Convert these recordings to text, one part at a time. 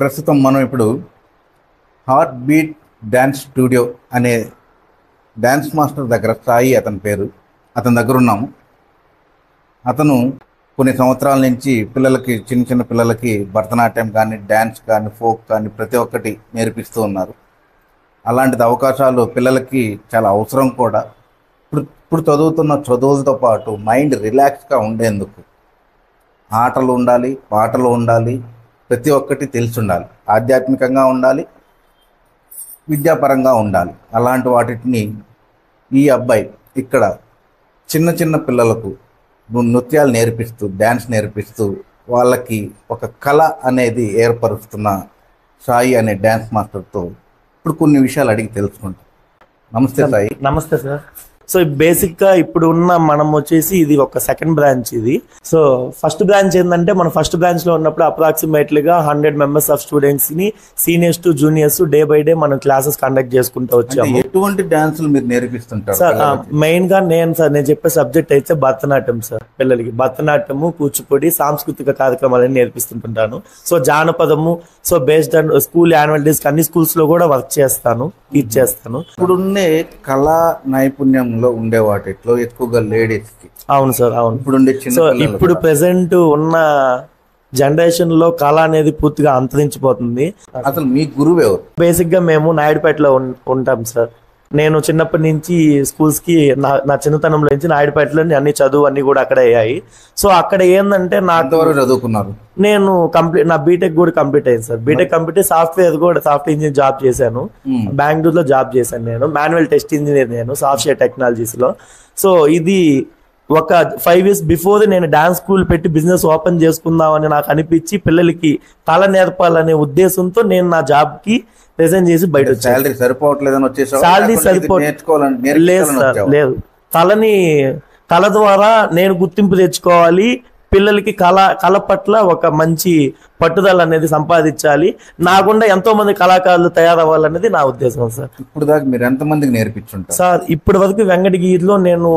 ప్రస్తుతం మనం ఇప్పుడు హార్ట్ బీట్ డ్యాన్స్ స్టూడియో అనే డ్యాన్స్ మాస్టర్ దగ్గర సాయి అతని పేరు అతని దగ్గర ఉన్నాము. అతను కొన్ని సంవత్సరాల నుంచి పిల్లలకి చిన్న చిన్న పిల్లలకి భరతనాట్యం కానీ డ్యాన్స్ కానీ ఫోక్ కానీ ప్రతి ఒక్కటి నేర్పిస్తూ ఉన్నారు. అలాంటిది అవకాశాలు పిల్లలకి చాలా అవసరం కూడా. ఇప్పుడు చదువుతున్న చదువులతో పాటు మైండ్ రిలాక్స్గా ఉండేందుకు ఆటలు ఉండాలి, పాటలు ఉండాలి, ప్రతి ఒక్కటి తెలిసి ఉండాలి, ఆధ్యాత్మికంగా ఉండాలి, విద్యాపరంగా ఉండాలి. అలాంటి వాటిని ఈ అబ్బాయి ఇక్కడ చిన్న చిన్న పిల్లలకు నృత్యాలు నేర్పిస్తూ డ్యాన్స్ నేర్పిస్తూ వాళ్ళకి ఒక కళ అనేది ఏర్పరుస్తున్న సాయి అనే డ్యాన్స్ మాస్టర్తో ఇప్పుడు కొన్ని విషయాలు అడిగి తెలుసుకుంటాం. నమస్తే సాయి. నమస్తే సార్. సో బేసిక్ గా ఇప్పుడు ఉన్న మనం వచ్చేసి ఇది ఒక సెకండ్ బ్రాంచ్. ఇది సో ఫస్ట్ బ్రాంచ్ ఏంటంటే మనం ఫస్ట్ బ్రాంచ్ లో ఉన్నప్పుడు అప్రాక్సిమేట్లీ గా 100 members ఆఫ్ స్టూడెంట్స్ ని seniors to juniors day by day మనం క్లాసెస్ కండక్ట్ చేసుకుంటూ వచ్చాము. ఎటువంటి డాన్సులు మీరు నేర్పిస్తుంటారు సార్? మెయిన్ గా నేను చెప్పే సబ్జెక్ట్ అయితే భరతనాట్యం సార్. పిల్లలకి భరతనాట్యము, కూచిపూడి, సాంస్కృతిక కార్యక్రమాలని నేర్పిస్తుంటాను. సో జానపదము, so based on school annual days అన్ని స్కూల్స్ లో కూడా వర్క్ చేస్తాను, టీచ్ చేస్తాను. ఇప్పుడున్నే కళా నైపుణ్యం ఉండే వాటిలో ఎక్కువగా లేడీస్ కి. అవును సార్, అవును. ఇప్పుడు ప్రెసెంట్ ఉన్న జనరేషన్ లో కళ అనేది పూర్తిగా అంతరించిపోతుంది. అసలు మీ గురువు ఎవరు? బేసిక్ గా మేము నాయుడుపేటలో ఉంటాం సార్. నేను చిన్నప్పటి నుంచి స్కూల్స్ కి నా చిన్నతనంలో నుంచి నాయుడుపేటలో అన్ని చదువు అన్ని కూడా అక్కడ అయ్యాయి. సో అక్కడ ఏంటంటే నాకు చదువుకున్నారు, నేను కంప్లీట్ నా బీటెక్ కూడా కంప్లీట్ అయింది sir. BTech complete software engineer job చేశాను. బెంగళూరులో జాబ్ చేశాను. నేను మాన్యువల్ టెస్ట్ ఇంజనీర్, నేను సాఫ్ట్వేర్ టెక్నాలజీస్ లో. సో ఇది ఒక 5 years బిఫోర్ నేను డాన్స్ స్కూల్ పెట్టి బిజినెస్ ఓపెన్ చేసుకుందామని నాకు అనిపించి పిల్లలకి కళ నేర్పాలనే ఉద్దేశంతో నేను నా జాబ్ కి రిజైన్ చేసి బయట సాలరీ సరిపోవట్లేదని లేదు సార్, లేదు. కళ ద్వారా నేను గుర్తింపు తెచ్చుకోవాలి, పిల్లలకి కళ పట్ల ఒక మంచి పట్టుదల అనేది సంపాదించాలి, నాకుండా ఎంతో మంది కళాకారులు తయారవ్వాలనేది నా ఉద్దేశం సార్. ఇప్పుడు దాకా మీరు ఎంత మందికి నేర్పించుంటారు సార్? ఇప్పటి వరకు వెంకటగిరిలో నేను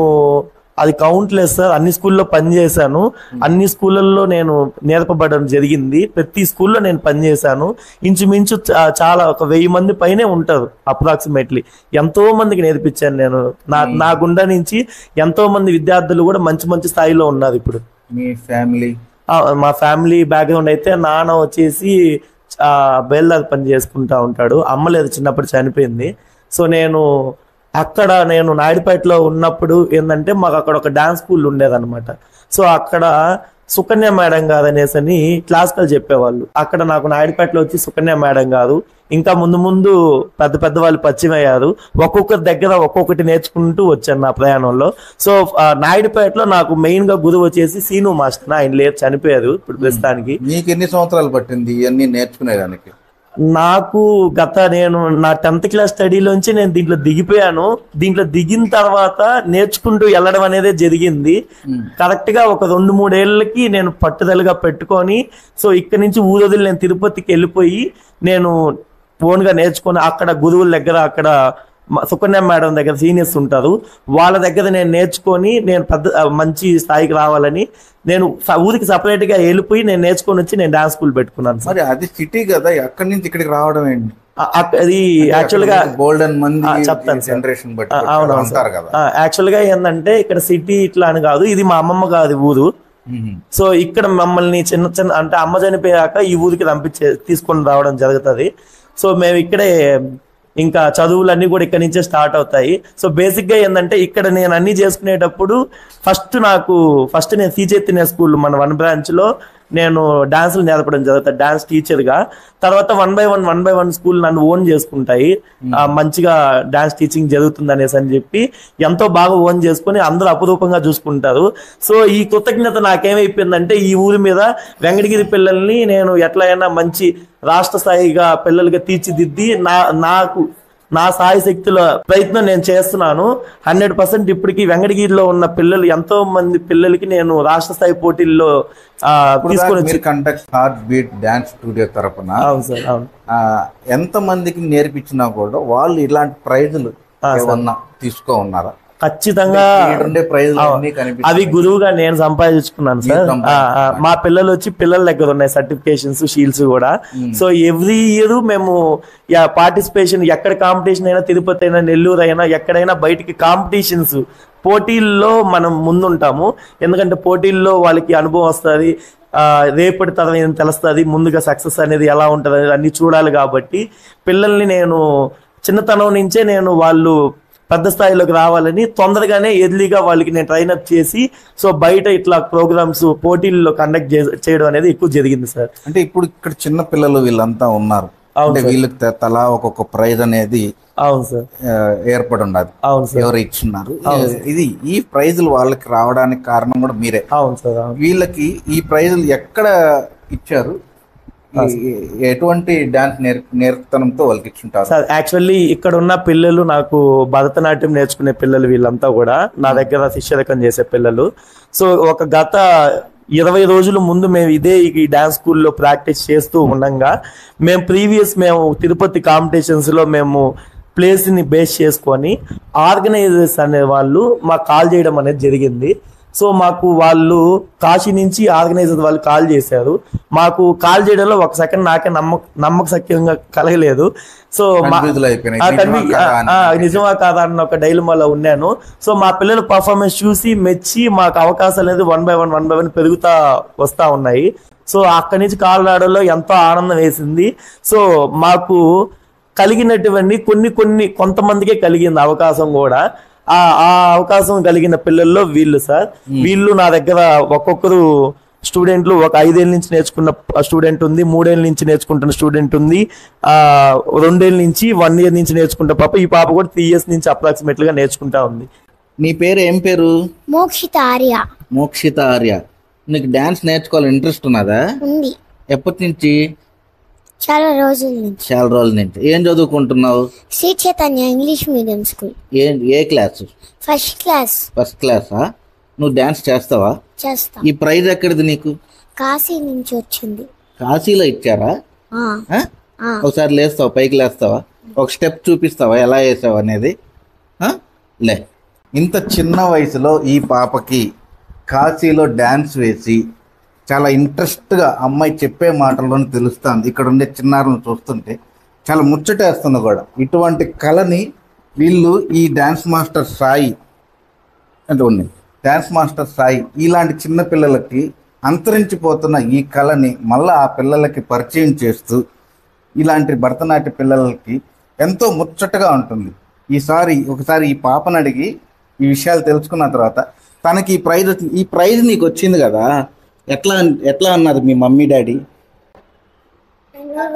అది కౌంట్లెస్ సార్. అన్ని స్కూల్లో పనిచేశాను, అన్ని స్కూళ్ళల్లో నేను నేర్పబడడం జరిగింది. ప్రతి స్కూల్లో నేను పనిచేశాను. ఇంచుమించు చాలా ఒక 1000 మంది పైనే ఉంటారు అప్రాక్సిమేట్లీ. ఎంతో మందికి నేర్పించాను నేను. నా గుండా నుంచి ఎంతో మంది విద్యార్థులు కూడా మంచి మంచి స్థాయిలో ఉన్నారు ఇప్పుడు. మీ ఫ్యామిలీ? మా ఫ్యామిలీ బ్యాక్గ్రౌండ్ అయితే నాన్న వచ్చేసి బయలుదేరి పని చేసుకుంటా ఉంటాడు. అమ్మ లేదు, చిన్నప్పుడు చనిపోయింది. సో నేను నాయుడుపేటలో ఉన్నప్పుడు ఏంటంటే మాకు అక్కడ ఒక డాన్స్ స్కూల్ ఉండేదన్నమాట. సో అక్కడ సుకన్య మేడం గారు అనేసి క్లాసికల్ చెప్పేవాళ్ళు. అక్కడ నాకు నాయుడుపేటలో వచ్చి సుకన్య మేడం గారు, ఇంకా ముందు పెద్ద వాళ్ళు పరిచయం అయ్యారు. ఒక్కొక్కరి దగ్గర ఒక్కొక్కటి నేర్చుకుంటూ వచ్చాను నా ప్రయాణంలో. సో నాయుడుపేటలో నాకు మెయిన్ గా గురువు వచ్చేసి సీను మాస్టర్. ఆయన లేదు, చనిపోయారు ఇప్పుడు ప్రస్తుతానికి. మీకు ఎన్ని సంవత్సరాలు పట్టింది ఇవన్నీ నేర్చుకునేదానికి? నాకు నేను నా 10th క్లాస్ స్టడీలోంచి నేను దీంట్లో దిగిపోయాను. దీంట్లో దిగిన తర్వాత నేర్చుకుంటూ వెళ్ళడం అనేది జరిగింది. కరెక్ట్ గా ఒక 2-3 ఏళ్ళకి నేను పట్టుదలగా పెట్టుకొని, సో ఇక్కడ నుంచి ఊరొదిలి నేను తిరుపతికి వెళ్ళిపోయి నేను ఓన్ గా నేర్చుకొని అక్కడ గురువుల దగ్గర, అక్కడ సుకన్య మేడం దగ్గర సీనియర్స్ ఉంటారు, వాళ్ళ దగ్గర నేను నేర్చుకొని నేను మంచి స్థాయికి రావాలని నేను ఊరికి సపరేట్ గా వెళ్ళిపోయి నేను నేర్చుకొని వచ్చి నేను డాన్స్ స్కూల్ పెట్టుకున్నాను. మరి అది సిటీ కదా, అక్కడి నుంచి ఇక్కడికి రావడం ఏంటి? అది యాక్చువల్ గా గోల్డెన్ మంది చెప్తాను జనరేషన్ బట్టి. అవును యాక్చువల్ గా ఏంటంటే ఇక్కడ సిటీ ఇట్లా అని కాదు, ఇది మా అమ్మమ్మ గారి ఊరు. సో ఇక్కడ మమ్మల్ని చిన్న అంటే అమ్మ చనిపోయాక ఈ ఊరికి తీసుకొని రావడం జరుగుతుంది. సో మేము ఇక్కడే ఇంకా చదువులన్నీ కూడా ఇక్కడ నుంచే స్టార్ట్ అవుతాయి. సో బేసిక్ గా ఏంటంటే ఇక్కడ నేను అన్ని చేసుకునేటప్పుడు ఫస్ట్ నేను శ్రీ చైతన్య స్కూల్ మన 1 branch లో నేను డాన్సులు నేర్పడం జరుగుతుంది డాన్స్ టీచర్ గా. తర్వాత 1 by 1 స్కూల్ నన్ను ఓన్ చేసుకుంటాయి. మంచిగా డాన్స్ టీచింగ్ జరుగుతుంది అనేసి అని చెప్పి ఎంతో బాగా ఓన్ చేసుకుని అందరూ అపురూపంగా చూసుకుంటారు. సో ఈ కృతజ్ఞత నాకేమైపోయిందంటే ఈ ఊరి మీద వెంకటగిరి పిల్లల్ని నేను ఎట్లయినా మంచి రాష్ట్ర స్థాయిగా పిల్లలుగా తీర్చిదిద్ది నా సాయి శక్తుల ప్రయత్నం నేను చేస్తున్నాను. 100% ఇప్పటికీ వెంకటగిరిలో ఉన్న పిల్లలు ఎంతో మంది పిల్లలకి నేను రాష్ట్ర స్థాయి పోటీల్లో తీసుకొని హార్ట్ బీట్ డాన్స్ స్టూడియో తరపున ఎంత మందికి నేర్పించినా కూడా వాళ్ళు ఇలాంటి ప్రైజులు ఏమన్నా తీసుకో ఉన్నారా? ఖచ్చితంగా ఈడుండే ప్రైజ్ అన్ని అవి గురువుగా నేను సంపాదించుకున్నాను సార్. మా పిల్లలు వచ్చి పిల్లల దగ్గర ఉన్నాయి సర్టిఫికేషన్స్, షీల్డ్స్ కూడా. సో ఎవ్రీ ఇయర్ మేము పార్టిసిపేషన్, ఎక్కడ కాంపిటీషన్ అయినా, తిరుపతి అయినా, నెల్లూరు అయినా, ఎక్కడైనా బయటికి కాంపిటీషన్స్, పోటీల్లో మనం ముందుంటాము. ఎందుకంటే పోటీల్లో వాళ్ళకి అనుభవం వస్తుంది, రేపటి తరం ఏం తెలుస్తుంది, ముందుగా సక్సెస్ అనేది ఎలా ఉంటుంది అనేది అన్ని చూడాలి. కాబట్టి పిల్లల్ని నేను చిన్నతనం నుంచే నేను వాళ్ళు పెద్ద స్థాయిలోకి రావాలని తొందరగానే ఎర్లీగా వాళ్ళకి నేను ట్రైన్అప్ చేసి, సో బయట ఇట్లా ప్రోగ్రామ్స్, పోటీల్లో కండక్ట్ చేయడం అనేది ఎక్కువ జరిగింది సార్. అంటే ఇప్పుడు ఇక్కడ చిన్న పిల్లలు వీళ్ళంతా ఉన్నారు, అంటే వీళ్ళకి తలా ఒక్కొక్క ప్రైజ్ అనేది అవును సార్ ఏర్పడి ఉండదు. అవును సార్. ఎవరు ఇచ్చున్నారు ఇది, ఈ ప్రైజులు వాళ్ళకి రావడానికి కారణం కూడా మీరే. అవును సార్. వీళ్ళకి ఈ ప్రైజులు ఎక్కడ ఇచ్చారు, ఎటువంటి డాన్స్ నేర్పుతనంతో వాళ్ళకి ఇచ్చుంటారు సార్? యాక్చువల్లీ ఇక్కడ ఉన్న పిల్లలు నాకు భరతనాట్యం నేర్చుకునే పిల్లలు, వీళ్ళంతా కూడా నా దగ్గర శిష్యరకం చేసే పిల్లలు. సో ఒక గత 20 రోజుల ముందు మేము ఈ డాన్స్ స్కూల్లో ప్రాక్టీస్ చేస్తూ ఉండగా మేము తిరుపతి కాంపిటీషన్స్ లో మేము ప్లేస్ ని బేస్ చేసుకొని ఆర్గనైజర్స్ అనే వాళ్ళు మాకు కాల్ చేయడం అనేది జరిగింది. సో మాకు వాళ్ళు కాశీ నుంచి ఆర్గనైజర్ వాళ్ళు కాల్ చేశారు. మాకు కాల్ చేయడంలో ఒక సెకండ్ నాకే నమ్మకసక్యంగా కలగలేదు. సో నిజమా కాదా అన్న ఒక డైలమాలో ఉన్నాను. సో మా పిల్లల పర్ఫార్మెన్స్ చూసి మెచ్చి మాకు అవకాశాలు అనేది 1 by 1 పెరుగుతా వస్తా ఉన్నాయి. సో అక్కడి నుంచి కాల్ రావడంలో ఎంతో ఆనందం వేసింది. సో మాకు కలిగినటువంటి కొంతమందికే కలిగింది అవకాశం కూడా. ఆ అవకాశం కలిగిన పిల్లల్లో వీళ్ళు సార్. వీళ్ళు నా దగ్గర ఒక్కొక్కరు స్టూడెంట్లు, ఒక 5 ఏళ్ళ నుంచి నేర్చుకున్న స్టూడెంట్ ఉంది, 3 ఏళ్ళ నుంచి నేర్చుకుంటున్న స్టూడెంట్ ఉంది, 2 ఏళ్ళ నుంచి 1 year నుంచి నేర్చుకుంటా పాప. ఈ పాప కూడా 3 years నుంచి అప్రాక్సిమేట్ గా నేర్చుకుంటా ఉంది. నీ పేరు ఏం పేరు? మోక్షిత ఆర్య. మోక్షిత ఆర్య. నీకు డాన్స్ నేర్చుకోవాలి ఇంట్రెస్ట్ ఉన్నదా? ఉంది. ఎప్పటి నుంచి? చాలా రోజుల నుంచి. చాలా రోజుల నుంచి. ఏం చదువుకుంటున్నావు? Sri Chaitanya English medium school. ఏ క్లాస్? First class. ఫస్ట్ క్లాసా? నువ్వు డాన్స్ చేస్తావా? చేస్తా. ఈ ప్రైజ్ ఎక్కడిది నీకు? కాశీ నుంచి వచ్చింది. కాశీలో ఇచ్చారా? ఒకసారి లేస్తావా, పైకి లేస్తావా, ఒక స్టెప్ చూపిస్తావా ఎలా వేసావు అనేది? లే. ఇంత చిన్న వయసులో ఈ పాపకి కాశీలో డాన్స్ వేసి చాలా ఇంట్రెస్ట్గా అమ్మాయి చెప్పే మాటల్లోనే తెలుస్తుంది. ఇక్కడ ఉండే చిన్నారులను చూస్తుంటే చాలా ముచ్చటేస్తుంది కూడా. ఇటువంటి కళని వీళ్ళు ఈ డాన్స్ మాస్టర్ సాయి అంటే ఉన్నాయి, డాన్స్ మాస్టర్ సాయి ఇలాంటి చిన్న పిల్లలకి అంతరించిపోతున్న ఈ కళని మళ్ళీ ఆ పిల్లలకి పరిచయం చేస్తూ ఇలాంటి భరతనాట్య పిల్లలకి ఎంతో ముచ్చటగా ఉంటుంది. ఒకసారి ఈ పాపను అడిగి ఈ విషయాలు తెలుసుకున్న తర్వాత తనకి ఈ ప్రైజ్ నీకు వచ్చింది కదా, ఎట్లా అన్నారు మీ మమ్మీ డాడీ?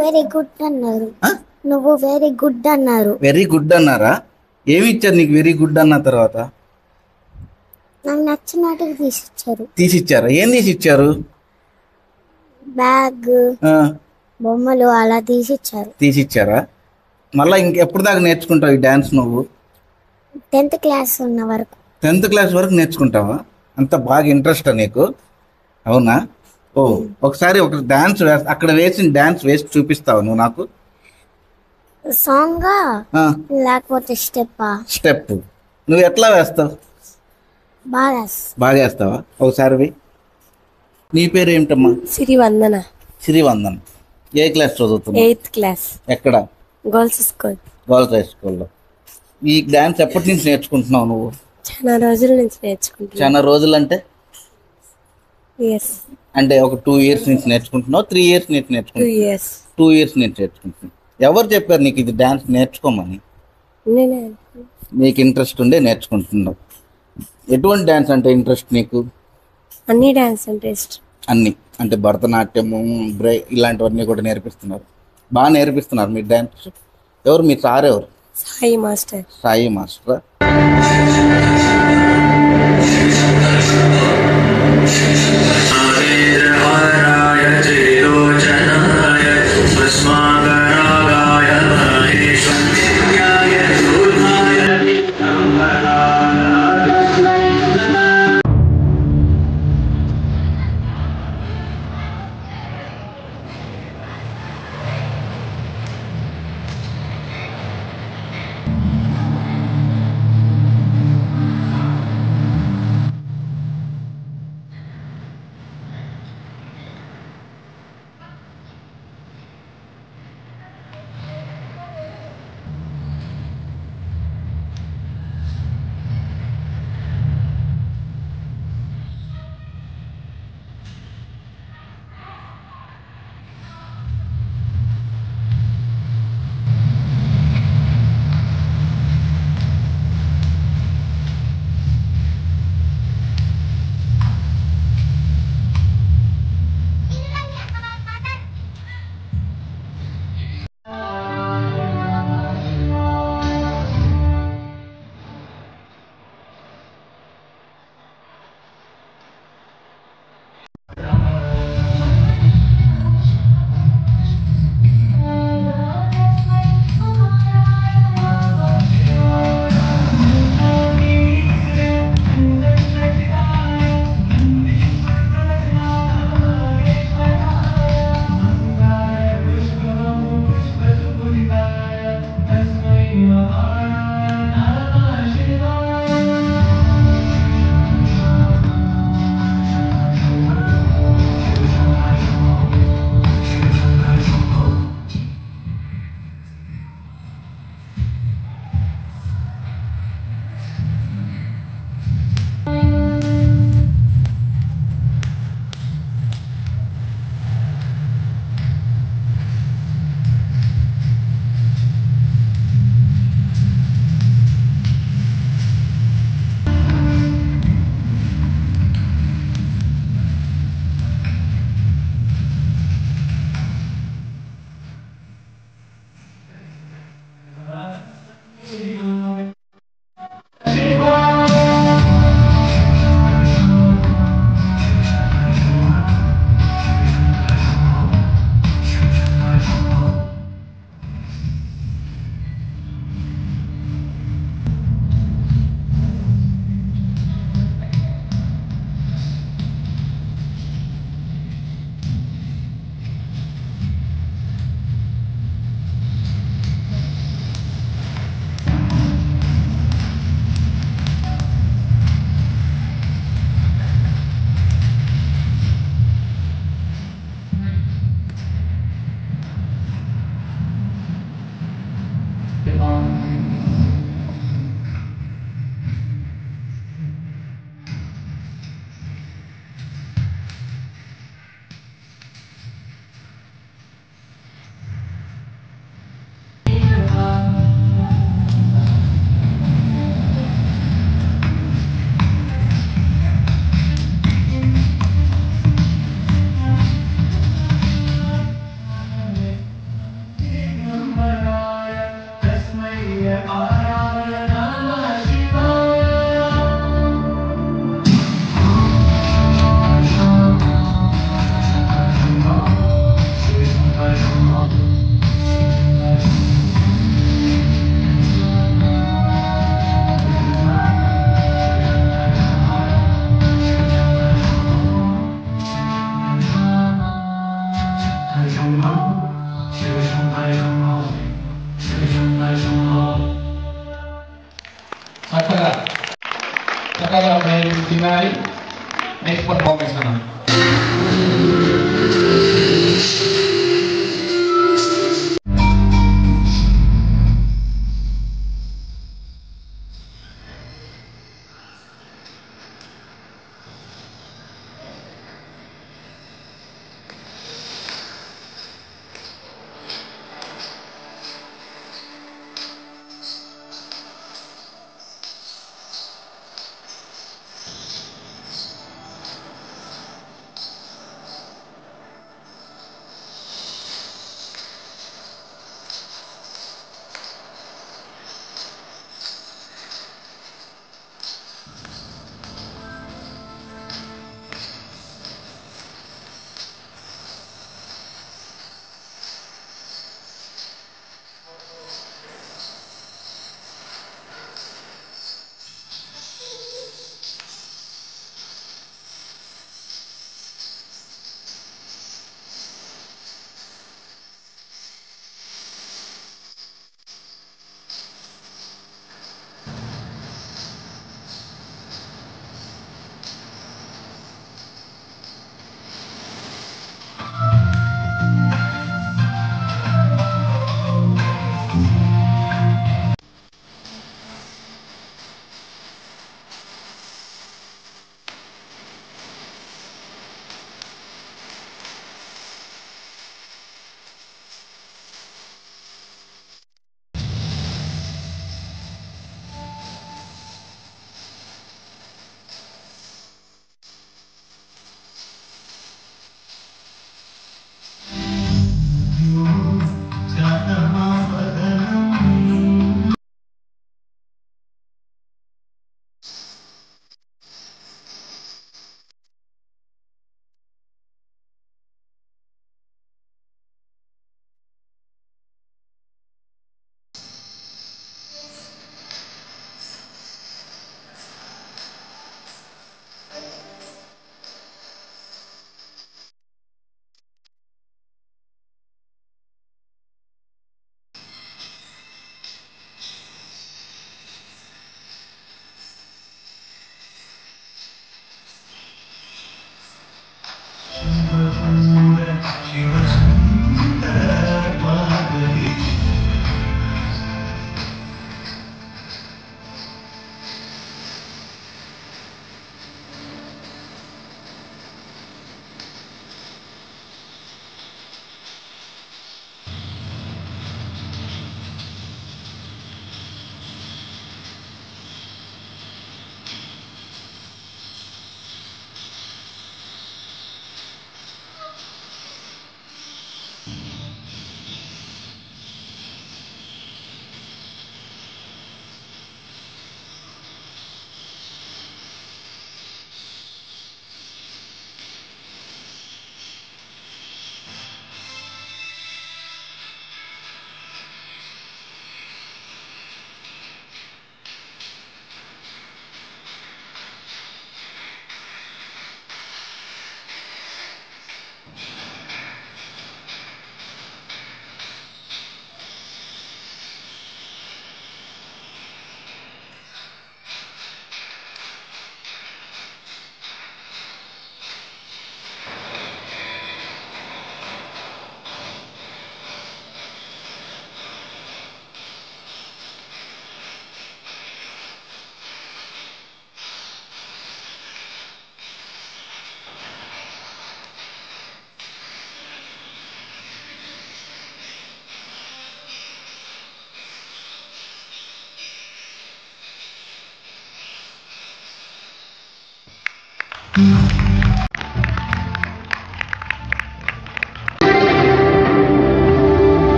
వెరీ గుడ్ అన్నారు. నువ్వు వెరీ గుడ్ అన్నారు. వెరీ గుడ్ అన్నారా? ఏమి ఇచ్చారు నీకు వెరీ గుడ్ అన్న తర్వాత? నాకు నచ్చినట్టుగా తీసిచ్చారా? ఏం తీసిచ్చారు? బ్యాగ్, బొమ్మలు అలా తీసిచ్చారా? మళ్ళీ ఇంకెప్పుడు దాకా నేర్చుకుంటావు ఈ డాన్స్ నువ్వు? 10th క్లాస్ ఉన్న వరకు. 10th క్లాస్ వరకు నేర్చుకుంటావా? అంత బాగా ఇంట్రెస్ట్ నీకు? అవునా? ఒకసారి ఒక డాన్స్ అక్కడ వేసిన డాన్స్ వేసి చూపిస్తావు నువ్వు నాకు? సాంగ్ లేకపోతే స్టెప్ నువ్వు ఎట్లా వేస్తావు? బాగా వేస్తావా? ఒకసారి నీ పేరు ఏమిటమ్మా? శ్రీవందన. శ్రీవందన. ఏ క్లాస్ చదువుతున్నావు? 8th class. ఎక్కడ? Girls school. గర్ల్స్ హై స్కూల్లో. ఈ డాన్స్ ఎప్పటి నుంచి నేర్చుకుంటున్నావు నువ్వు? చాలా రోజుల నుంచి నేర్చుకుంటున్నాను. చాలా రోజులు అంటే అంటే ఒక 2 years నుంచి నేర్చుకుంటున్నావు? 3 years నుంచి నేర్చుకుంటున్నావు? 2 years నుంచి నేర్చుకుంటున్నావు. ఎవరు చెప్పారు నీకు ఇది డాన్స్ నేర్చుకోమని? నీకు ఇంట్రెస్ట్ ఉండే నేర్చుకుంటున్నావు. ఎటువంటి డాన్స్ అంటే ఇంట్రెస్ట్ నీకు? అన్ని డాన్స్ అంటే ఇష్టం. అన్ని అంటే భరతనాట్యము, ఇలాంటివన్నీ కూడా నేర్పిస్తున్నారు. బాగా నేర్పిస్తున్నారు మీ డాన్స్. ఎవరు మీ సార్? ఎవరు? Sai master. Sai master.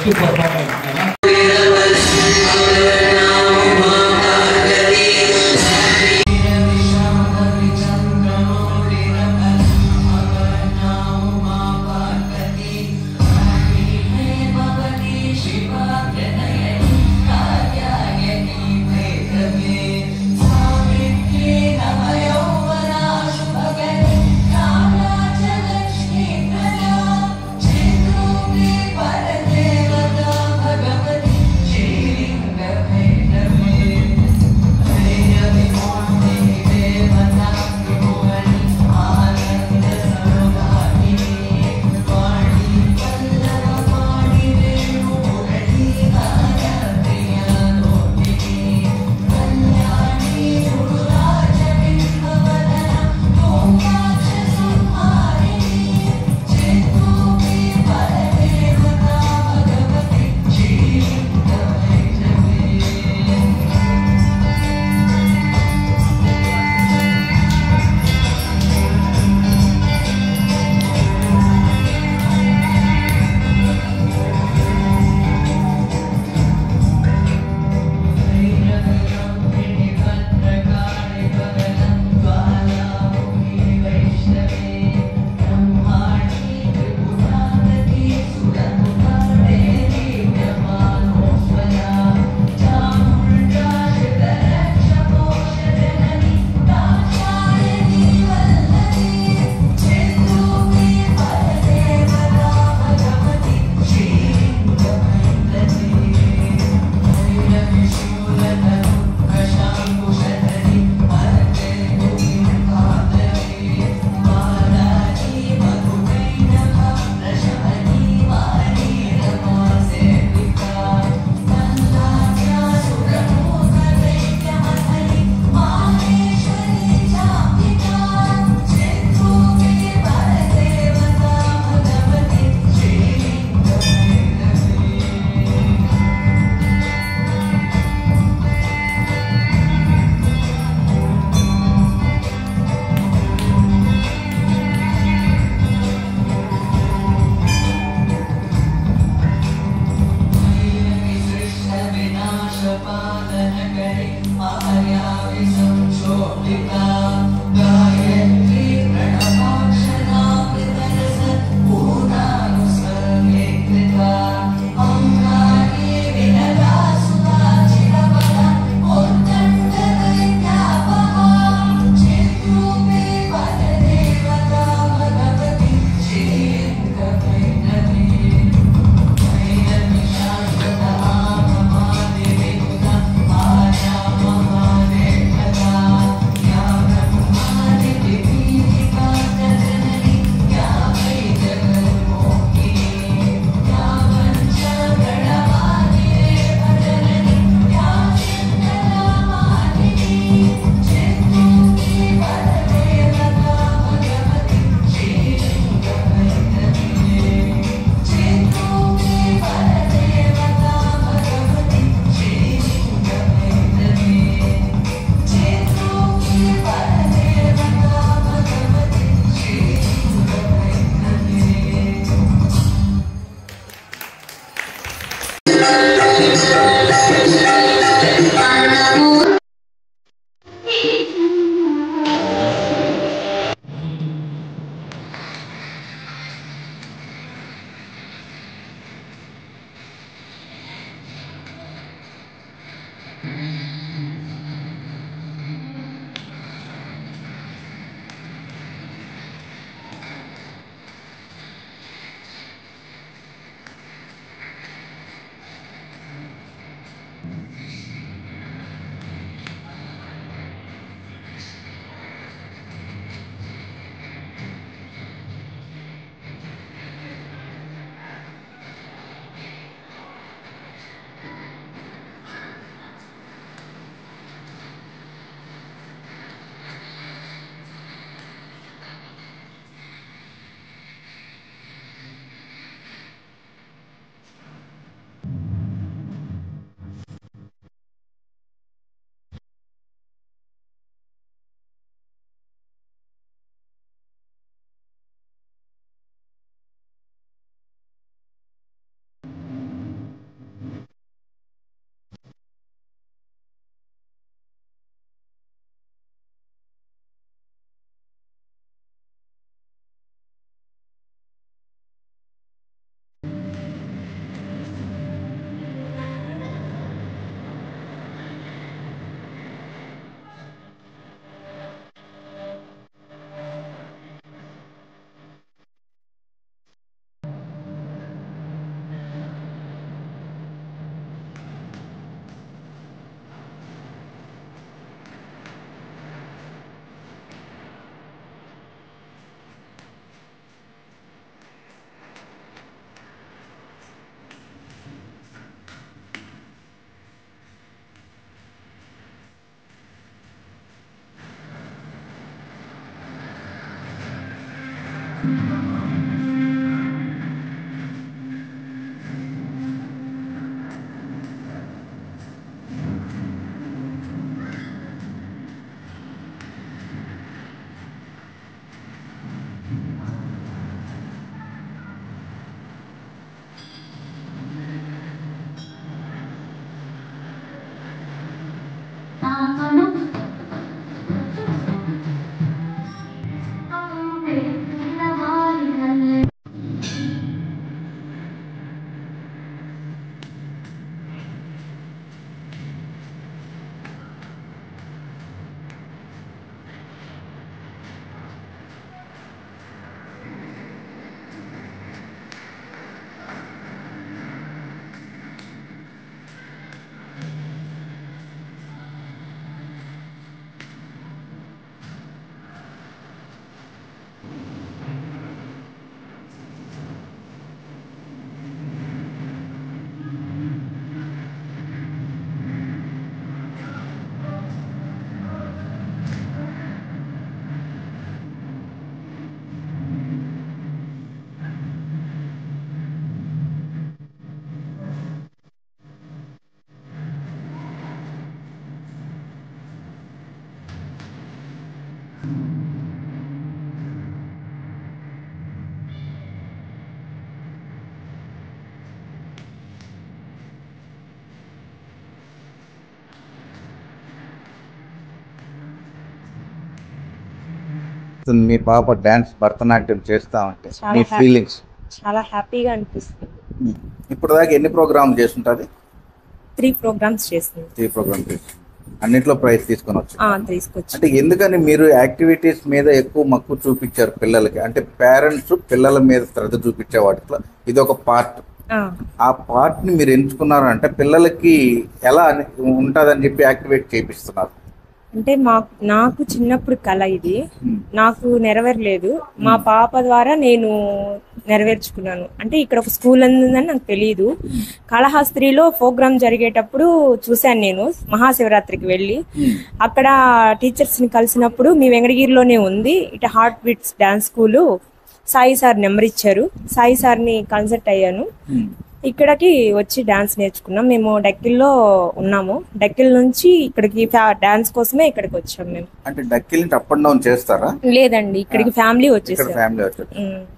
Best performance. మీ పాప డాన్స్ భరతనాట్యం చేస్తా ఉంటే చాలా మీ ఫీలింగ్స్? చాలా హ్యాపీగా అనిపిస్తుంది. ఇప్పుడు దాకా ఎన్ని ప్రోగ్రామ్ చేస్తుంటుంది? 3 ప్రోగ్రామ్స్ చేస్తుంది. 3 ప్రోగ్రామ్ చేస్తుంది. అన్నిట్లో ప్రైజ్ తీసుకొని వచ్చి తీసుకొచ్చి. అంటే ఎందుకని మీరు యాక్టివిటీస్ మీద ఎక్కువ మక్కువ చూపించారు పిల్లలకి? అంటే పేరెంట్స్ పిల్లల మీద శ్రద్ధ చూపించే వాటిలో ఇది ఒక పార్ట్. ఆ పార్ట్ ని మీరు ఎంచుకున్నారు అంటే పిల్లలకి ఎలా ఉంటుందని చెప్పి యాక్టివేట్ చేపిస్తున్నారు. అంటే నాకు చిన్నప్పుడు కళ ఇది నాకు నెరవేరలేదు. మా పాప ద్వారా నేను నెరవేర్చుకున్నాను. అంటే ఇక్కడ ఒక స్కూల్ ఉందని నాకు తెలియదు. కాళహస్త్రిలో ప్రోగ్రామ్ జరిగేటప్పుడు చూశాను నేను. మహాశివరాత్రికి వెళ్ళి అక్కడ టీచర్స్ ని కలిసినప్పుడు మీ వెంకటగిరిలోనే ఉంది ఇటు heart beats dance school, Sai sir number ఇచ్చారు. సాయి సార్ని కన్సల్ట్ అయ్యాను. ఇక్కడికి వచ్చి డాన్స్ నేర్చుకున్నాం. మేము డక్కిల్లో ఉన్నాము. డక్కిల్ నుంచి ఇక్కడికి డాన్స్ కోసమే ఇక్కడికి వచ్చాం మేము. అంటే డక్కిల్ నుంచి అప్ అండ్ డౌన్ చేస్తారా? లేదండి, ఇక్కడికి ఫ్యామిలీ వచ్చేసారు. ఫ్యామిలీ వచ్చారు.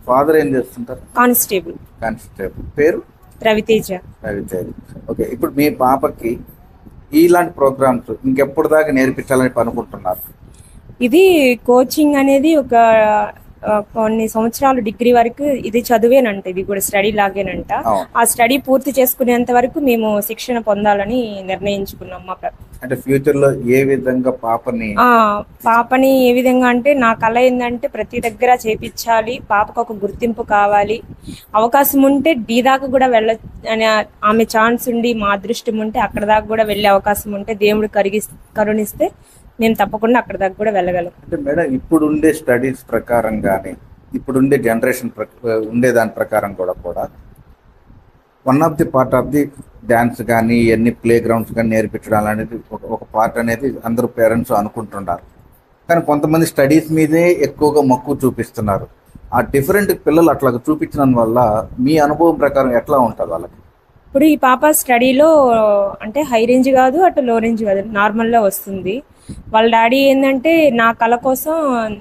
ఫాదర్ ఏం చేస్తుంటారు? కానిస్టేబుల్. పేరు? రవితేజ. ఓకే, ఇప్పుడు మీ పాపకి ఇలాంటి ప్రోగ్రామ్స్ ఇంకెప్పుడు దాకా నేర్పించాలని అనుకుంటున్నారు? ఇది కోచింగ్ అనేది ఒక కొన్ని సంవత్సరాలు డిగ్రీ వరకు ఇది చదువేనంట. ఇది కూడా స్టడీ లాగేనంట. ఆ స్టడీ పూర్తి చేసుకునేంత వరకు మేము శిక్షణ పొందాలని నిర్ణయించుకున్నాం. మా అంటే ఫ్యూచర్ లో ఏ విధంగా పాపని ఏ విధంగా అంటే నా కళ ఏంటంటే ప్రతి దగ్గర చేపించాలి. పాపకు ఒక గుర్తింపు కావాలి. అవకాశం ఉంటే డి దాకా కూడా అనే ఆమె ఛాన్స్ ఉండి మా అదృష్టం ఉంటే అక్కడ దాకా కూడా వెళ్ళే అవకాశం ఉంటే దేవుడు కరుణిస్తే నేను తప్పకుండా అక్కడ దాకా కూడా వెళ్ళగలం. అంటే మేడం ఇప్పుడు ఉండే స్టడీస్ ప్రకారం కానీ ఇప్పుడుండే జనరేషన్ ఉండే దాని ప్రకారం కూడా one of the part of the dance కానీ ఇవన్నీ ప్లే గ్రౌండ్స్ కానీ నేర్పించడం అనేది ఒక పార్ట్ అనేది అందరూ పేరెంట్స్ అనుకుంటున్నారు. కానీ కొంతమంది స్టడీస్ మీదే ఎక్కువగా మక్కువ చూపిస్తున్నారు. ఆ డిఫరెంట్ పిల్లలు అట్లా చూపించడం వల్ల మీ అనుభవం ప్రకారం ఎట్లా ఉంటుంది వాళ్ళకి? ఇప్పుడు ఈ పాప స్టడీలో అంటే హై రేంజ్ కాదు, అటు లో రేంజ్ కాదు, నార్మల్లో వస్తుంది. వాళ్ళ డాడీ ఏంటంటే నా కళ కోసం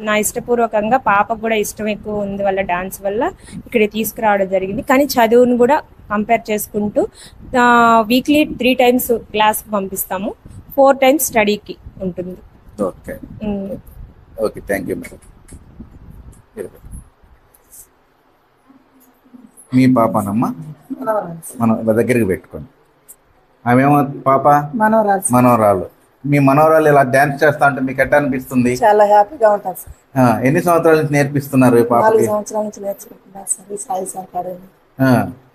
నా ఇష్టపూర్వకంగా పాపకు కూడా ఇష్టం ఎక్కువ ఉంది వాళ్ళ డాన్స్ వల్ల ఇక్కడ తీసుకురావడం జరిగింది. కానీ చదువును కూడా కంపేర్ చేసుకుంటూ వీక్లీ 3 times క్లాస్కి పంపిస్తాము. 4 times స్టడీకి ఉంటుంది. Okay okay, thank you madam. మీ పాపనమ్మా మనం దగ్గరికి పెట్టుకోండి. ఆమెమో పాప మనోరాలు. మీ మనోరాలు ఇలా డాన్స్ చేస్తా ఉంటే మీకు ఎట్లా అనిపిస్తుంది? చాలా హ్యాపీగా ఉంటుంది సార్. ఎన్ని సంవత్సరాల నుంచి నేర్పిస్తున్నారు పాపకి? 4 సంవత్సరాల నుంచి నేర్చుకుంటున్నారు సార్. సాయి సార్ అకాడమీ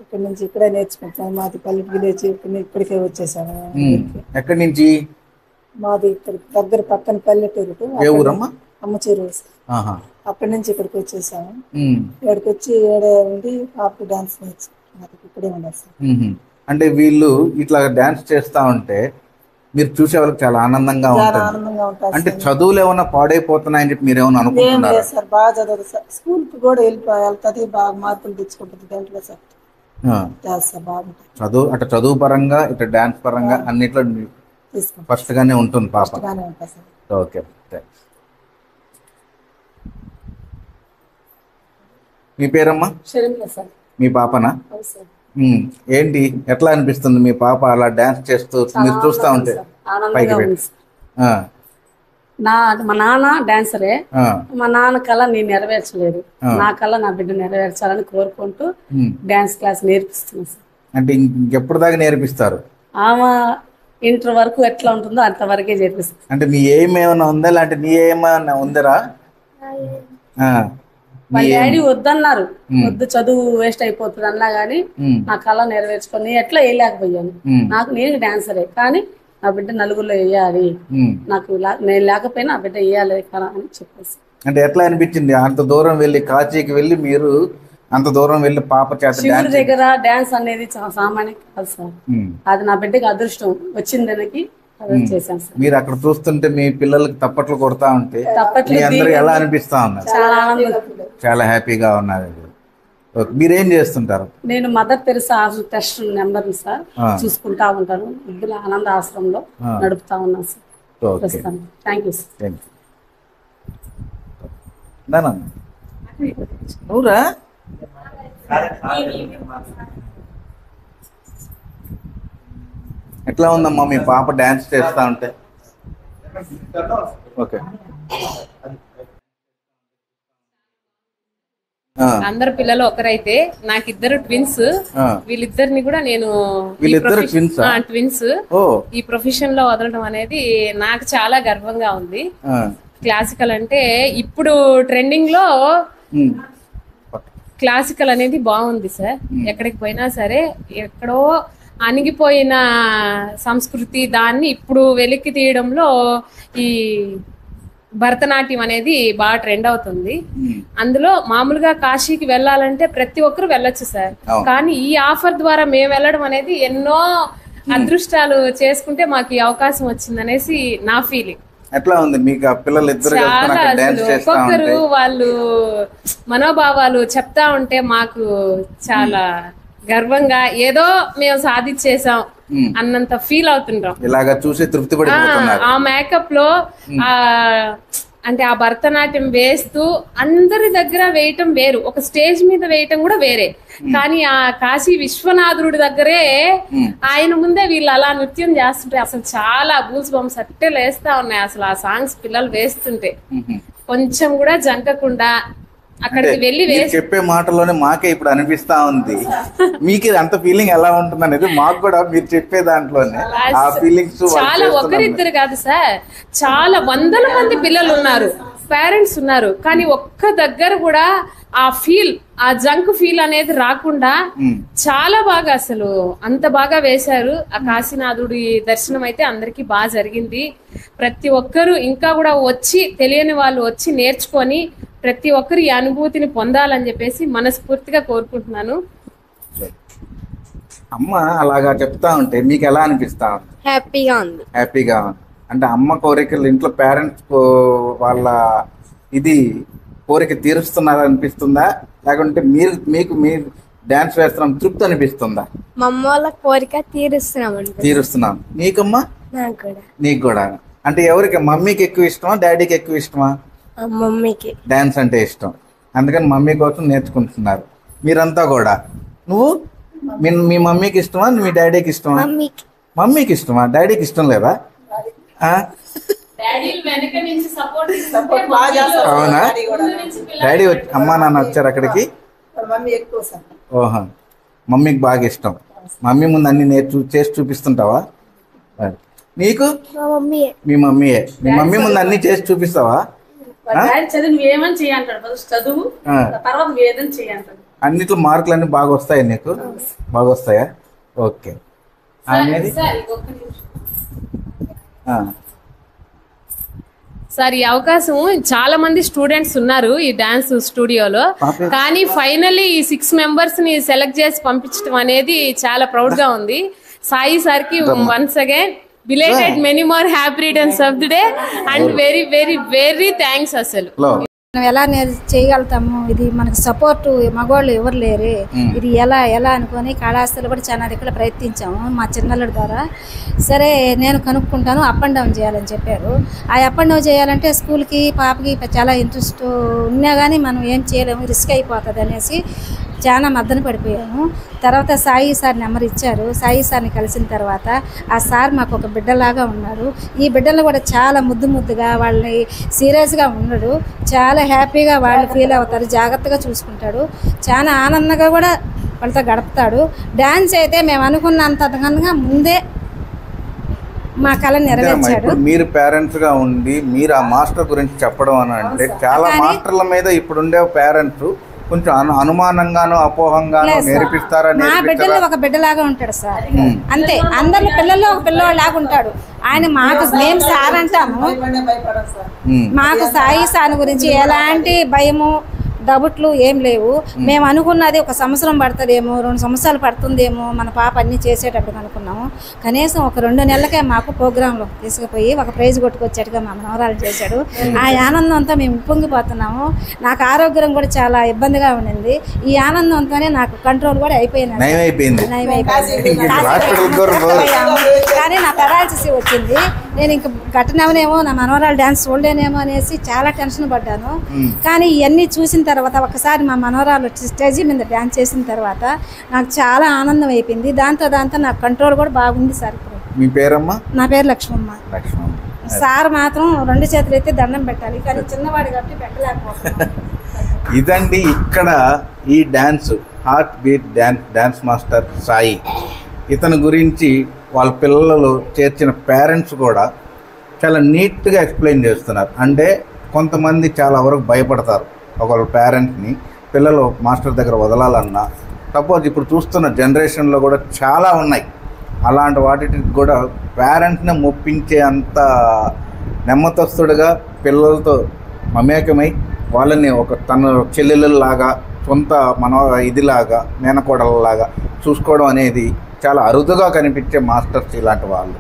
ఇక్కడ నుంచి ఇక్కడే నేర్చుకుంటాం. మాది పల్లె విలేజ్, ఇక్కడికే వచ్చేసాము. ఎక్కడి నుంచి? మాది ఇక్కడ దగ్గర పక్కన పల్లెటూరు. ఏ ఊరమ్మా? అమ్మచేరు. అక్కడి నుంచి ఇక్కడికి వచ్చేసాము. ఇక్కడికి వచ్చి ఉండి పాపకి డాన్స్ నేర్చుకుంటున్నారు. ఇక్కడే ఉన్నారు సార్. అంటే వీళ్ళు ఇట్లా డాన్స్ చేస్తా ఉంటే మీరు చూసే వాళ్ళకి చాలా ఆనందంగా చాలా ఉంటుంది. ఆనందంగా ఉంటుంది అంటే చదువులు ఏమైనా పాడైపోతున్నాయని చెప్పి మీరు ఏమైనా ఏం అనుకుంటున్నారా? లేదు సార్, బాగా చదువుతుంది సార్. స్కూల్కి కూడా వెళ్తుంది, బాగా మార్కులు తెచ్చుకుంటుంది దాంట్లో సార్. ఆ, సార్ బాగుంటుంది, చదువు పరంగా ఇటు డాన్స్ పరంగా అన్నిట్లో తీసుకుంటాం ఫస్ట్ గానే ఉంటుంది పాప. బాగానే ఉంటుంది సార్. Okay, thanks. మీ పేరమ్మా? షర్మిల సార్. మీ పాపనా? అవును సార్. ఏంటి ఎట్లా అనిపిస్తుంది మీ పాప అలా డాన్స్ చేస్తూ మీరు చూస్తా ఉంటే? పైకి ఆనందంగా ఉంది పెట్టి. సార్. ఆ, మా నాన్న డాన్సరే. ఆ, మా నాన్న కళ నేను నెరవేర్చలేదు, నా కళ నా బిడ్డ నెరవేర్చాలని కోరుకుంటూ డాన్స్ క్లాస్ నేర్పిస్తున్నాను సార్. అంటే ఇంకెప్పుడు దాకా నేర్పిస్తారు? ఆమె ఇంటర్ వరకు ఎట్లా ఉంటుందో అంతవరకే చేర్పిస్తాను. అంటే మీ ఏమైనా ఉందా, లేదంటే నీ ఏమైనా ఉందరా? మా డాడీ వద్దన్నారు, వద్దు చదువు వేస్ట్ అయిపోతుంది అన్నా గానీ నా కళ నెరవేర్చుకొని నేను ఎట్లా వేయలేకపోయాను. నేను డాన్సరే, కానీ నా బిడ్డ నలుగురిలో వేయాలి, నాకు నేను లేకపోయినా నా బిడ్డ వేయాలి కదా అని చెప్పేసి. అంటే ఎట్లా అనిపించింది అంత దూరం వెళ్ళి కాశీకి వెళ్ళి మీరు అంత దూరం వెళ్ళి పాప చేత శివుడి దగ్గర డాన్స్ అనేది చాలా సామాన్యం కాదు సార్. అది నా బిడ్డకి అదృష్టం వచ్చింది దానికి చేశాను సార్. మీరు అక్కడ చూస్తుంటే మీ పిల్లలకి తప్పట్లు కొడతా ఉంటే మీ అందరూ ఎలా అనిపిస్తా ఉన్నారు? చాలా ఆనందంగా, చాలా హ్యాపీగా ఉన్నారు. మీరేం చేస్తుంటారు? నేను mother Teresa trust number sir, చూసుకుంటా ఉంటాను. ఇద్దరు ఆనంద ఆశ్రమంలో నడుపుతా ఉన్నాను సార్. Thank you sir. నువ్వురా ఎట్లా ఉందమ్మా మీ పాప డాన్స్ చేస్తా ఉంటే? ఓకే, అందరు పిల్లలు ఒకరైతే నాకు ఇద్దరు ట్విన్స్. వీళ్ళిద్దరిని కూడా నేను ట్విన్స్ ఈ ప్రొఫెషన్ లో వదలడం అనేది నాకు చాలా గర్వంగా ఉంది. క్లాసికల్ అంటే ఇప్పుడు ట్రెండింగ్ లో క్లాసికల్ అనేది బాగుంది సార్. ఎక్కడికి పోయినా సరే ఎక్కడో అణిగిపోయిన సంస్కృతి దాన్ని ఇప్పుడు వెలికి తీయడంలో ఈ భరతనాట్యం అనేది బాగా ట్రెండ్ అవుతుంది. అందులో మామూలుగా కాశీకి వెళ్ళాలంటే ప్రతి ఒక్కరు వెళ్ళొచ్చు సార్, కానీ ఈ ఆఫర్ ద్వారా మేము వెళ్ళడం అనేది ఎన్నో అదృష్టాలు చేసుకుంటే మాకు ఈ అవకాశం వచ్చిందనేసి నా ఫీలింగ్. ఎట్లా ఉంది మీకు పిల్లలు ఇద్దరు? చాలా అసలు ఒక్కొక్కరు వాళ్ళు మనోభావాలు చెప్తా ఉంటే మాకు చాలా గర్వంగా ఏదో మేము సాధించేసాం అన్నంత ఫీల్ అవుతుంటాం. ఇలాగా చూసి తృప్తి పడిపోతున్నారు. ఆ మేకప్ లో అంటే ఆ భరతనాట్యం వేస్తూ అందరి దగ్గర వేయటం వేరు, ఒక స్టేజ్ మీద వేయటం కూడా వేరే. కానీ ఆ కాశీ విశ్వనాథుడి దగ్గరే ఆయన ముందే వీళ్ళు అలా నృత్యం చేస్తుంటే అసలు చాలా బూల్స్ బంప్స్ అట్టే లేస్తా ఉన్నాయి. అసలు ఆ సాంగ్స్ పిల్లలు వేస్తుంటే కొంచెం కూడా జంకకుండా అక్కడికి వెళ్ళి చెప్పే మాటలోనే మాకే ఇప్పుడు అనిపిస్తా ఉంది. మీకు అంత ఫీలింగ్ ఎలా ఉంటుంది అనేది మాకు కూడా మీరు చెప్పే దాంట్లోనే ఆ ఫీలింగ్స్ చాలా ఒకరిద్దరు కాదు సార్, చాలా వందల మంది పిల్లలు ఉన్నారు, పేరెంట్స్ ఉన్నారు. కానీ ఒక్క దగ్గర కూడా ఆ ఫీల్, ఆ జంక్ ఫీల్ అనేది రాకుండా చాలా బాగా అసలు అంత బాగా వేశారు. ఆ కాశీనాథుడి దర్శనం అయితే అందరికి బాగా జరిగింది. ప్రతి ఒక్కరు ఇంకా కూడా వచ్చి తెలియని వాళ్ళు వచ్చి నేర్చుకొని ప్రతి ఒక్కరు ఈ అనుభూతిని పొందాలని చెప్పేసి మనస్ఫూర్తిగా కోరుకుంటున్నాను. అమ్మ అలాగా చెప్తా ఉంటే మీకు ఎలా అనిపిస్తా? హ్యాపీగా ఉంది. హ్యాపీగా అంటే అమ్మ కోరికలు ఇంట్లో పేరెంట్స్ వాళ్ళ ఇది కోరిక తీరుస్తున్నారు అనిపిస్తుందా, లేకుంటే మీకు మీరు డాన్స్ వేస్తున్నాం తృప్తి అనిపిస్తుందా? మా అమ్మ వాళ్ళ కోరిక తీరుస్తున్నాం. నీకమ్మా? నీకు కూడా. అంటే ఎవరికి, మమ్మీకి ఎక్కువ ఇష్టమా డాడీకి ఎక్కువ ఇష్టమా? మమ్మీకి డాన్స్ అంటే ఇష్టం, అందుకని మమ్మీ కోసం నేర్చుకుంటున్నారు మీరంతా కూడా. నువ్వు మీ మమ్మీకి ఇష్టమా మీ డాడీకి ఇష్టమా? మమ్మీకి ఇష్టమా, డాడీకి ఇష్టం లేదా? అవునా? డాడీ అమ్మా నాన్న వచ్చారు అక్కడికి? ఓహో, మమ్మీకి బాగా ఇష్టం. మమ్మీ ముందు అన్ని చేసి చూపిస్తుంటావా? నీకు? మీ మమ్మీయే. మీ మమ్మీ ముందు అన్ని చేసి చూపిస్తావా? అన్నిట్లో మార్కులు అన్ని బాగా వస్తాయి నీకు? బాగా వస్తాయా? ఓకే. సార్ ఈ అవకాశం చాలా మంది స్టూడెంట్స్ ఉన్నారు ఈ డాన్స్ స్టూడియోలో, కానీ ఫైనల్లీ ఈ 6 మెంబర్స్ ని సెలెక్ట్ చేసి పంపించడం అనేది చాలా ప్రౌడ్ గా ఉంది. సాయి సార్ కి once again belated many more happy returns of the day and very very very thanks అసలు. మనం ఎలా చేయగలుగుతాము, ఇది మనకు సపోర్ట్ మగవాళ్ళు ఎవరు లేరే, ఇది ఎలా అనుకొని కళాశాలలో కూడా చాలా దగ్గర ప్రయత్నించాము మా చిన్నళ్ళ ద్వారా. సరే నేను కనుక్కుంటాను, అప్ అండ్ డౌన్ చేయాలని చెప్పారు. ఆ అప్ అండ్ డౌన్ చేయాలంటే స్కూల్కి పాపకి చాలా ఇంట్రెస్ట్ ఉన్నా కానీ మనం ఏం చేయలేము, రిస్క్ అయిపోతుంది అనేసి చాలా మద్దన పడిపోయాము. తర్వాత సాయి సార్ నెంబర్ ఇచ్చారు. సాయి సార్ని కలిసిన తర్వాత ఆ సార్ మాకు ఒక బిడ్డలాగా ఉన్నాడు. ఈ బిడ్డలు కూడా చాలా ముద్దుగా వాళ్ళని సీరియస్గా ఉన్నాడు. చాలా హ్యాపీగా వాళ్ళు ఫీల్ అవుతారు, జాగ్రత్తగా చూసుకుంటాడు, చాలా ఆనందంగా కూడా వాళ్ళతో గడుపుతాడు. డాన్స్ అయితే మేము అనుకున్నంతగా ముందే మా కళ నెరవేర్చాడు. మీరు పేరెంట్స్ గా ఉండి మీరు ఆ మాస్టర్ గురించి చెప్పడం అని అంటే చాలా మాస్టర్ల మీద ఇప్పుడుండే పేరెంట్స్ కొంచెం అనుమానంగాను అపోహంగాను నేర్పిస్తారని. మా బిడ్డలో ఒక బిడ్డలాగా ఉంటాడు సార్, అంతే. అందరి పిల్లల్లో ఒక పిల్లవాళ్ళలాగా ఉంటాడు ఆయన. మాకు మేము సార్ అంటాము, మాకు సాయి సార్ గురించి ఎలాంటి భయము డౌట్లు ఏం లేవు. మేము అనుకున్నది 1 సంవత్సరం పడుతుందేమో, 2 సంవత్సరాలు పడుతుందేమో మన పాప అన్నీ చేసేటప్పుడు అనుకున్నాము. కనీసం ఒక 2 నెలలకే మాకు ప్రోగ్రాంలో తీసుకుపోయి ఒక ప్రైజ్ కొట్టుకొచ్చేట్టుగా మా మనవరాలు చేశాడు. ఆ ఆనందంతో మేము ఉప్పొంగిపోతున్నాము. నాకు ఆరోగ్యం కూడా చాలా ఇబ్బందిగా ఉండింది. ఈ ఆనందంతోనే నాకు కంట్రోల్ కూడా అయిపోయింది. కానీ నా పెరాలసిస్ వచ్చింది. నేను ఇంక గట్టనవనేమో, నా మనవరాలు డ్యాన్స్ చూడలేనేమో అనేసి చాలా టెన్షన్ పడ్డాను. కానీ ఇవన్నీ చూసిన తర్వాత ఒకసారి మా మనవరాలు వచ్చి స్టేజీ మీద డ్యాన్స్ చేసిన తర్వాత నాకు చాలా ఆనందం అయిపోయింది. దాంతో నాకు కంట్రోల్ కూడా బాగుంది సార్. ఇప్పుడు మీ పేరమ్మా? నా పేరు లక్ష్మమ్మ. సార్ మాత్రం 2 చేతులు అయితే దండం పెట్టాలి, కానీ చిన్నవాడు కాబట్టి పెట్టలేకపోతున్నాను. ఇదండి ఇక్కడ ఈ dance heart beat dance master Sai. ఇతని గురించి వాళ్ళ పిల్లలు చేర్చిన పేరెంట్స్ కూడా చాలా నీట్గా ఎక్స్ప్లెయిన్ చేస్తున్నారు. అంటే కొంతమంది చాలా వరకు భయపడతారు ఒకళ్ళ పేరెంట్ని పిల్లలు మాస్టర్ దగ్గర వదలాలన్నా. సపోజ్ ఇప్పుడు చూస్తున్న జనరేషన్లో కూడా చాలా ఉన్నాయి అలాంటి వాటికి కూడా పేరెంట్ని మొప్పించే అంత నెమ్మతస్తుడిగా పిల్లలతో మమేకమై వాళ్ళని ఒక తన చెల్లెళ్ళలాగా సొంత ఇదిలాగా మేనకోడలలాగా చూసుకోవడం అనేది చాలా అరుదుగా కనిపించే మాస్టర్స్ ఇలాంటి వాళ్ళు.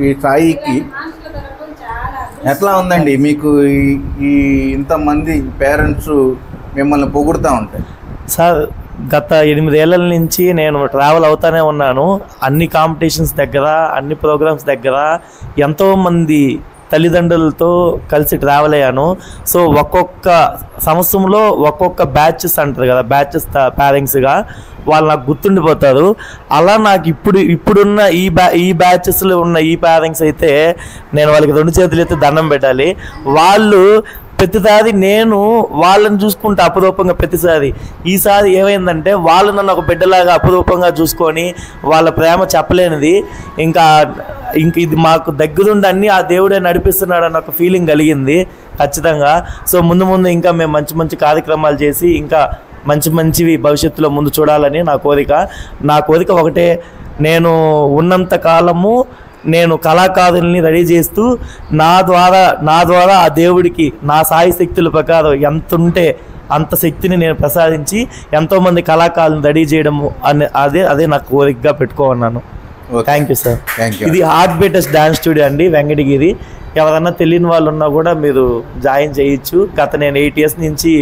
ఈ సాయికి ఎట్లా ఉందండి మీకు ఈ ఇంతమంది పేరెంట్స్ మిమ్మల్ని పొగుడుతూ ఉంటాయి? సార్ గత 8 ఏళ్ల నుంచి నేను ట్రావెల్ అవుతానే ఉన్నాను. అన్ని కాంపిటీషన్స్ దగ్గర, అన్ని ప్రోగ్రామ్స్ దగ్గర ఎంతోమంది తల్లిదండ్రులతో కలిసి ట్రావెల్ అయ్యాను. సో ఒక్కొక్క సంవత్సరంలో ఒక్కొక్క బ్యాచెస్ అంటారు కదా, బ్యాచెస్ పేరెంట్స్గా వాళ్ళు నాకు గుర్తుండిపోతారు. అలా నాకు ఇప్పుడున్న ఈ బ్యాచెస్లో ఉన్న ఈ పేరెంట్స్ అయితే నేను వాళ్ళకి 2 చేతులు ఎత్తి దండం పెట్టాలి. వాళ్ళు ప్రతిసారి నేను వాళ్ళని చూసుకుంటే అపురూపంగా ప్రతిసారి ఈసారి ఏమైందంటే వాళ్ళు నన్ను ఒక బిడ్డలాగా అపురూపంగా చూసుకొని వాళ్ళ ప్రేమ చెప్పలేనిది. ఇంకా ఇది మాకు దగ్గరుండి అన్నీ ఆ దేవుడే నడిపిస్తున్నాడు అన్న ఒక ఫీలింగ్ కలిగింది ఖచ్చితంగా. సో ముందు ఇంకా మేము మంచి కార్యక్రమాలు చేసి ఇంకా మంచివి భవిష్యత్తులో ముందు చూడాలని నా కోరిక ఒకటే. నేను ఉన్నంత కాలము నేను కళాకారుల్ని రెడీ చేస్తూ నా ద్వారా ఆ దేవుడికి నా సాయి శక్తుల ప్రకారం ఎంత ఉంటే అంత శక్తిని నేను ప్రసాదించి ఎంతోమంది కళాకారులను రెడీ చేయడము అదే నా కోరికగా పెట్టుకోన్నాను. Thank you sir. ఇది హార్ట్ బీటర్స్ డాన్స్ స్టూడియో అండి, వెంకటగిరి. ఎవరన్నా తెలియని వాళ్ళు ఉన్నా కూడా మీరు జాయిన్ చేయొచ్చు. గత నేను 8 years నుంచి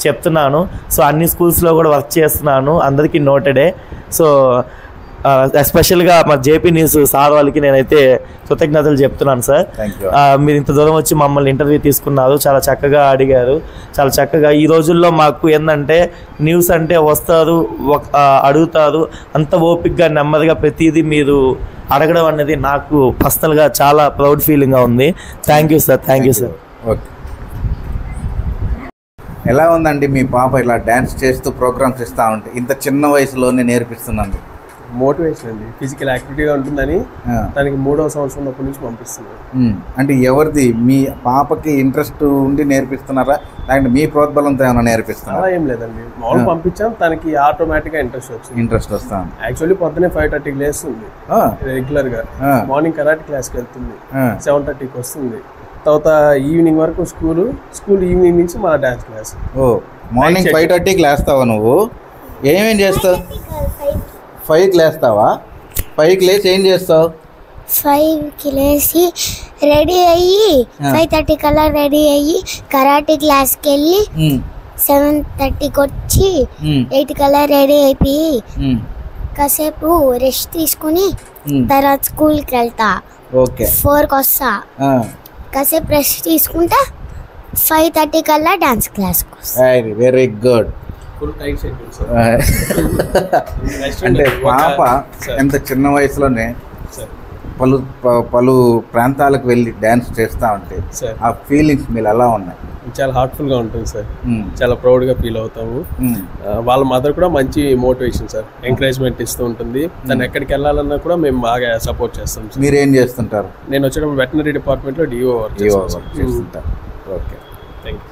చెప్తున్నాను. సో అన్ని స్కూల్స్లో కూడా వర్క్ చేస్తున్నాను, అందరికీ నోటెడే. సో ఎస్పెషల్గా మా జేపీ న్యూస్ సార్ వాళ్ళకి నేనైతే కృతజ్ఞతలు చెప్తున్నాను సార్. మీరు ఇంత దూరం వచ్చి మమ్మల్ని ఇంటర్వ్యూ తీసుకున్నారు, చాలా చక్కగా అడిగారు, చాలా చక్కగా. ఈ రోజుల్లో మాకు ఏంటంటే న్యూస్ అంటే వస్తారు, అడుగుతారు, అంత ఓపిక్గా నెమ్మదిగా ప్రతిదీ మీరు అడగడం అనేది నాకు పర్సనల్గా చాలా ప్రౌడ్ ఫీలింగ్గా ఉంది. Thank you sir. ఓకే, ఎలా ఉందండి మీ పాప ఇలా డ్యాన్స్ చేస్తూ ప్రోగ్రామ్స్ ఇస్తూ ఉంటే ఇంత చిన్న వయసులోనే నేర్పిస్తున్నాను? మోటివేషన్ అండి, ఫిజికల్ యాక్టివిటీగా ఉంటుందని దానికి 3వ సంవత్సరం ఉన్నప్పటి నుంచి పంపిస్తున్నారు. అంటే ఎవరిది మీ పాపకి ఇంట్రెస్ట్ ఉండి నేర్పిస్తున్నారా, లేదంటే మీ ప్రోద్బలంతో ఏమైనా నేర్పిస్తున్నారా? ఏం లేదండి, మామూలు పంపించాం, తనకి ఆటోమేటిక్గా ఇంట్రెస్ట్ వస్తాను. యాక్చువల్లీ పొద్దునే 5:30కి లేస్తుంది రెగ్యులర్ గా. మార్నింగ్ కరాటే క్లాస్కి వెళ్తుంది, 7:30కి వస్తుంది. తర్వాత ఈవినింగ్ వరకు స్కూల్ ఈవినింగ్ నుంచి మన డాన్స్ క్లాస్. మార్నింగ్ 5:30కి లేస్తావా నువ్వు? ఏమేం చేస్తావు? 5కి లేస్తావా? 5కి లేచి ఏం చేస్తావు? 5కి లేచి రెడీ అయ్యి 5:30 కల్లా రెడీ అయ్యి కరాటే క్లాస్కి వెళ్ళి 7:30కి వచ్చి 8 కల్లా రెడీ అయిపోయి కాసేపు రెస్ట్ తీసుకుని తర్వాత స్కూల్కి వెళ్తా. 4కి వస్తా, కాసేపు రెస్ట్ తీసుకుంటా 5:30 కల్లా డాన్స్ క్లాస్కి వస్తా. Very good. అంటే పాప ఎంత చిన్న వయసులోనే పలు ప్రాంతాలకు వెళ్ళి డ్యాన్స్ చేస్తా ఉంటే ఆ ఫీలింగ్స్ మీరు ఎలా ఉన్నాయి? చాలా హార్ట్ఫుల్ గా ఉంటుంది సార్. చాలా ప్రౌడ్ గా ఫీల్ అవుతాము. వాళ్ళ మదర్ కూడా మంచి మోటివేషన్ సార్, ఎంకరేజ్మెంట్ ఇస్తూ ఉంటుంది. తను ఎక్కడికి వెళ్ళాలన్నా కూడా మేము బాగా సపోర్ట్ చేస్తాం. మీరేం చేస్తుంటారు? నేను వచ్చేటప్పుడు వెటనరీ డిపార్ట్మెంట్ లో డిఓ వర్క్ చేస్తుంటారు. Okay, thank you.